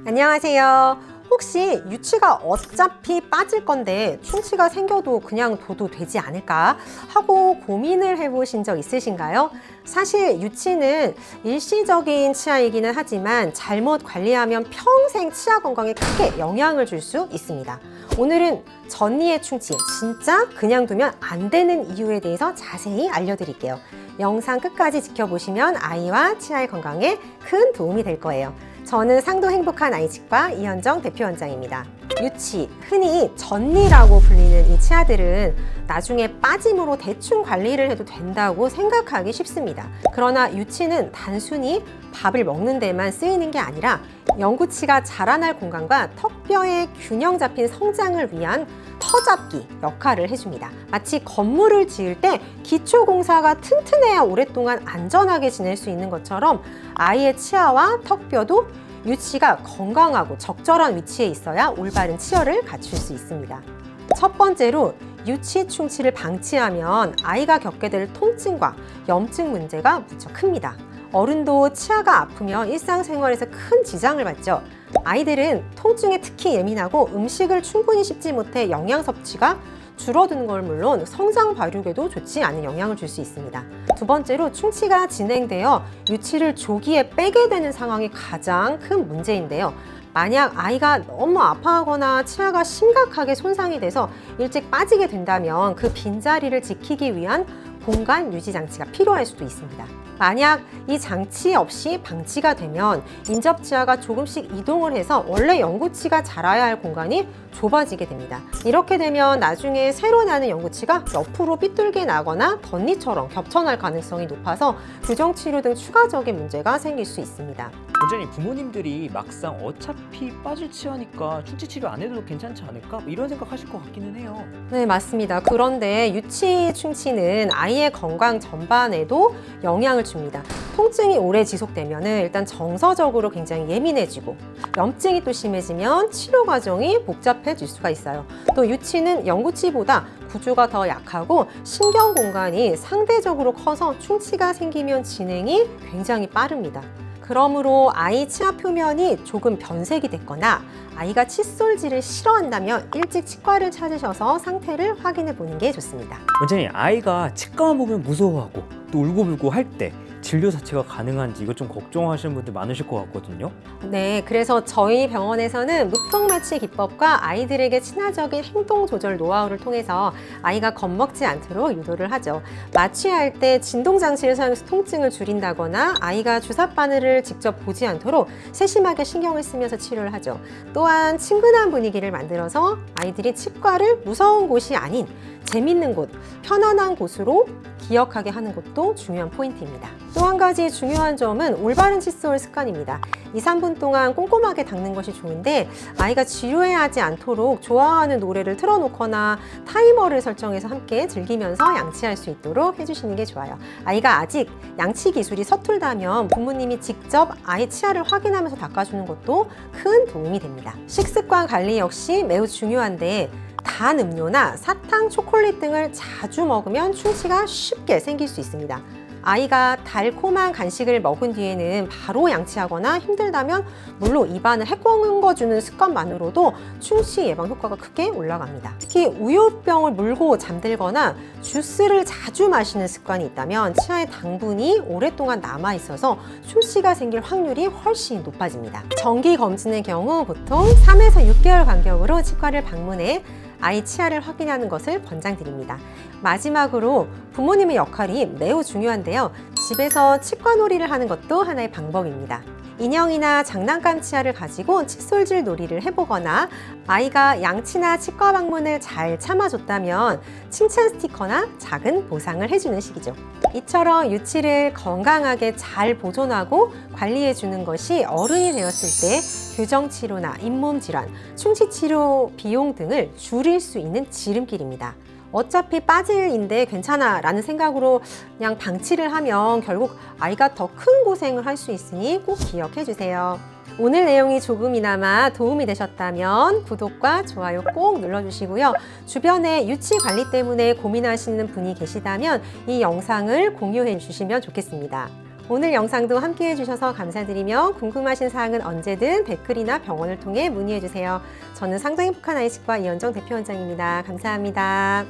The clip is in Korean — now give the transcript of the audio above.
안녕하세요. 혹시 유치가 어차피 빠질 건데 충치가 생겨도 그냥 둬도 되지 않을까 하고 고민을 해보신 적 있으신가요? 사실 유치는 일시적인 치아이기는 하지만 잘못 관리하면 평생 치아 건강에 크게 영향을 줄 수 있습니다. 오늘은 전이의 충치, 진짜 그냥 두면 안 되는 이유에 대해서 자세히 알려드릴게요. 영상 끝까지 지켜보시면 아이와 치아의 건강에 큰 도움이 될 거예요. 저는 상도 행복한 아이치과 이현정 대표원장입니다. 유치, 흔히 전이라고 불리는 이 치아들은 나중에 빠짐으로 대충 관리를 해도 된다고 생각하기 쉽습니다. 그러나 유치는 단순히 밥을 먹는 데만 쓰이는 게 아니라 영구치가 자라날 공간과 턱뼈의 균형 잡힌 성장을 위한 터잡기 역할을 해줍니다. 마치 건물을 지을 때 기초 공사가 튼튼해야 오랫동안 안전하게 지낼 수 있는 것처럼 아이의 치아와 턱뼈도 유치가 건강하고 적절한 위치에 있어야 올바른 치열을 갖출 수 있습니다. 첫 번째로 유치 충치를 방치하면 아이가 겪게 될 통증과 염증 문제가 무척 큽니다. 어른도 치아가 아프면 일상생활에서 큰 지장을 받죠. 아이들은 통증에 특히 예민하고 음식을 충분히 씹지 못해 영양 섭취가 줄어드는 걸 물론 성장 발육에도 좋지 않은 영향을 줄 수 있습니다. 두 번째로 충치가 진행되어 유치를 조기에 빼게 되는 상황이 가장 큰 문제인데요. 만약 아이가 너무 아파하거나 치아가 심각하게 손상이 돼서 일찍 빠지게 된다면 그 빈자리를 지키기 위한 공간 유지 장치가 필요할 수도 있습니다. 만약 이 장치 없이 방치가 되면 인접치아가 조금씩 이동을 해서 원래 영구치가 자라야 할 공간이 좁아지게 됩니다. 이렇게 되면 나중에 새로 나는 영구치가 옆으로 삐뚤게 나거나 덧니처럼 겹쳐날 가능성이 높아서 교정치료 등 추가적인 문제가 생길 수 있습니다. 원장님, 부모님들이 막상 어차피 빠질 치아니까 충치 치료 안 해도 괜찮지 않을까? 이런 생각하실 것 같기는 해요. 네, 맞습니다. 그런데 유치 충치는 아이의 건강 전반에도 영향을 줍니다. 통증이 오래 지속되면 일단 정서적으로 굉장히 예민해지고 염증이 또 심해지면 치료 과정이 복잡해질 수가 있어요. 또 유치는 영구치보다 구조가 더 약하고 신경 공간이 상대적으로 커서 충치가 생기면 진행이 굉장히 빠릅니다. 그러므로 아이 치아 표면이 조금 변색이 됐거나 아이가 칫솔질을 싫어한다면 일찍 치과를 찾으셔서 상태를 확인해 보는 게 좋습니다. 원장님, 아이가 치과만 보면 무서워하고 또 울고불고 할 때 진료 자체가 가능한지 이거 좀 걱정하시는 분들 많으실 것 같거든요. 네, 그래서 저희 병원에서는 무턱마취 기법과 아이들에게 친화적인 행동 조절 노하우를 통해서 아이가 겁먹지 않도록 유도를 하죠. 마취할 때 진동 장치를 사용해서 통증을 줄인다거나 아이가 주사 바늘을 직접 보지 않도록 세심하게 신경을 쓰면서 치료를 하죠. 또한 친근한 분위기를 만들어서 아이들이 치과를 무서운 곳이 아닌 재밌는 곳, 편안한 곳으로 기억하게 하는 것도 중요한 포인트입니다. 또 한 가지 중요한 점은 올바른 칫솔 습관입니다. 2, 3분 동안 꼼꼼하게 닦는 것이 좋은데 아이가 지루해하지 않도록 좋아하는 노래를 틀어놓거나 타이머를 설정해서 함께 즐기면서 양치할 수 있도록 해주시는 게 좋아요. 아이가 아직 양치 기술이 서툴다면 부모님이 직접 아이 치아를 확인하면서 닦아주는 것도 큰 도움이 됩니다. 식습관 관리 역시 매우 중요한데 단 음료나 사탕, 초콜릿 등을 자주 먹으면 충치가 쉽게 생길 수 있습니다. 아이가 달콤한 간식을 먹은 뒤에는 바로 양치하거나 힘들다면 물로 입안을 헹궈주는 습관만으로도 충치 예방 효과가 크게 올라갑니다. 특히 우유병을 물고 잠들거나 주스를 자주 마시는 습관이 있다면 치아의 당분이 오랫동안 남아있어서 충치가 생길 확률이 훨씬 높아집니다. 정기 검진의 경우 보통 3에서 6개월 간격으로 치과를 방문해 아이 치아를 확인하는 것을 권장드립니다. 마지막으로 부모님의 역할이 매우 중요한데요. 집에서 치과놀이를 하는 것도 하나의 방법입니다. 인형이나 장난감 치아를 가지고 칫솔질 놀이를 해보거나 아이가 양치나 치과 방문을 잘 참아줬다면 칭찬 스티커나 작은 보상을 해주는 식이죠. 이처럼 유치를 건강하게 잘 보존하고 관리해주는 것이 어른이 되었을 때 교정치료나 잇몸 질환, 충치치료 비용 등을 줄일 수 있는 지름길입니다. 어차피 빠질인데 괜찮아 라는 생각으로 그냥 방치를 하면 결국 아이가 더 큰 고생을 할 수 있으니 꼭 기억해 주세요. 오늘 내용이 조금이나마 도움이 되셨다면 구독과 좋아요 꼭 눌러주시고요. 주변에 유치 관리 때문에 고민하시는 분이 계시다면 이 영상을 공유해 주시면 좋겠습니다. 오늘 영상도 함께 해주셔서 감사드리며 궁금하신 사항은 언제든 댓글이나 병원을 통해 문의해주세요. 저는 상도 행복한 아이치과 이현정 대표원장입니다. 감사합니다.